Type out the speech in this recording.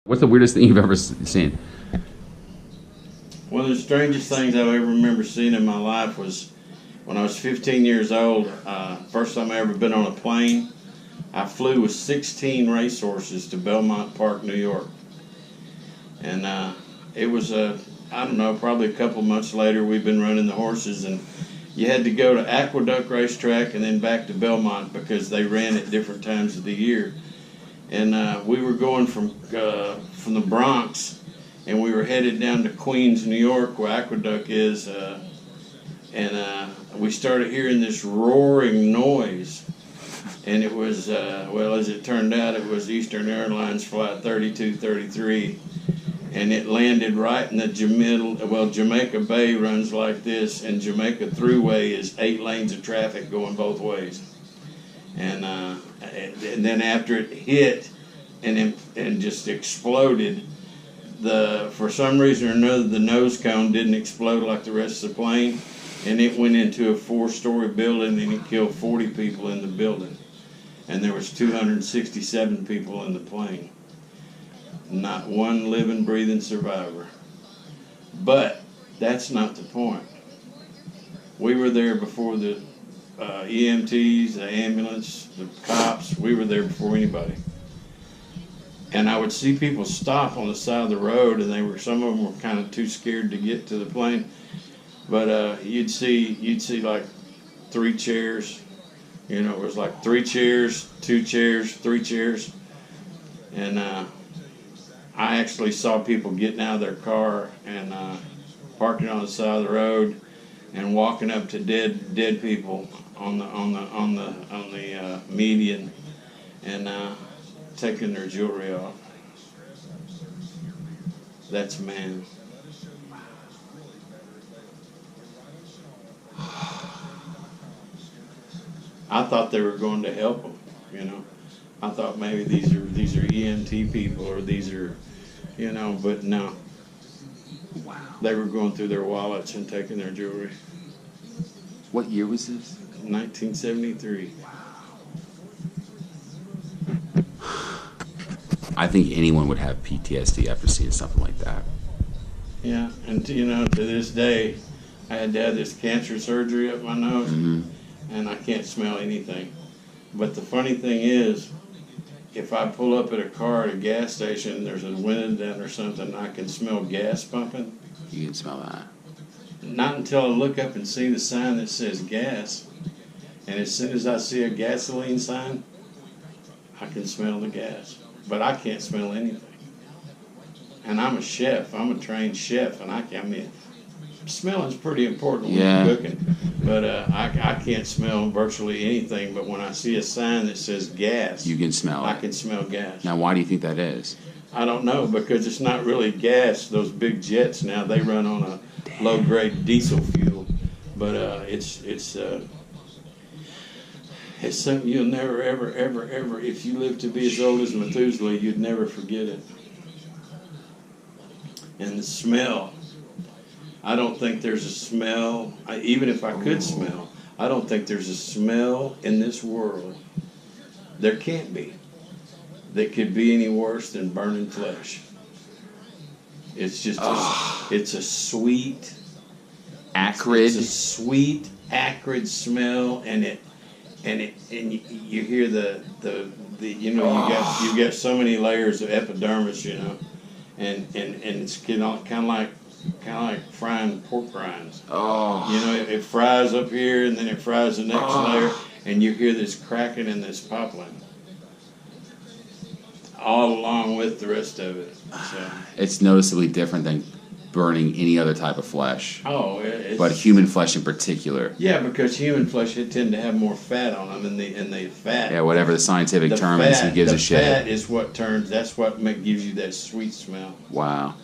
What's the weirdest thing you've ever seen? One of the strangest things I ever remember seeing in my life was when I was 15 years old. First time I ever been on a plane. I flew with 16 racehorses to Belmont Park, New York. And it was, I don't know, probably a couple months later, we'd been running the horses, and you had to go to Aqueduct Racetrack and then back to Belmont because they ran at different times of the year. And we were going from the Bronx, and we were headed down to Queens, New York, where Aqueduct is, and we started hearing this roaring noise. And it was, well, as it turned out, it was Eastern Airlines Flight 3233, and it landed right in the Jamaica Bay runs like this, and Jamaica Thruway is 8 lanes of traffic going both ways. And then after it hit and just exploded, for some reason or another, the nose cone didn't explode like the rest of the plane, and it went into a 4-story building, and it killed 40 people in the building. And there was 267 people in the plane. Not one living, breathing survivor. But that's not the point. We were there before the EMTs, the ambulance, the cops. We were there before anybody. And I would see people stop on the side of the road, and some of them were kind of too scared to get to the plane. But you'd see like 3 chairs. You know, it was like 3 chairs, 2 chairs, 3 chairs. And I actually saw people getting out of their car and parking on the side of the road and walking up to dead people on the median and taking their jewelry off. That's man. I thought they were going to help them, you know. I thought maybe these are EMT people, or these are, you know, but no. Wow. They were going through their wallets and taking their jewelry. What year was this? 1973. I think anyone would have PTSD after seeing something like that. Yeah, and you know, to this day, I had to have this cancer surgery up my nose, and I can't smell anything. But the funny thing is, if I pull up at a car at a gas station and there's a window down or something, I can smell gas pumping. You can smell that. Not until I look up and see the sign that says gas. And as soon as I see a gasoline sign, I can smell the gas. But I can't smell anything. And I'm a chef. I'm a trained chef. And I mean, smelling's pretty important when you're cooking. But I can't smell virtually anything. But when I see a sign that says gas, you can smell it. I can smell gas. Now, why do you think that is? I don't know, because it's not really gas. Those big jets now, they run on a low-grade diesel fuel. But it's something you'll never, ever, ever, ever, if you live to be as old as Methuselah, you'd never forget it. And the smell. I don't think there's a smell, even if I could smell, I don't think there's a smell in this world, there can't be, that could be any worse than burning flesh. It's just, it's a sweet, acrid. It's a sweet, acrid smell, and you hear the you know, you got so many layers of epidermis, you know, and it's kind of like frying pork rinds. Oh. You know, it fries up here, and then it fries the next layer, and you hear this cracking and this popping, all along with the rest of it. So. It's noticeably different than burning any other type of flesh. Oh, but human flesh in particular. Yeah, because human flesh, it tend to have more fat on them, and the fat. Yeah, whatever the scientific term is, who gives a shit. The fat is what turns. That's what gives you that sweet smell. Wow.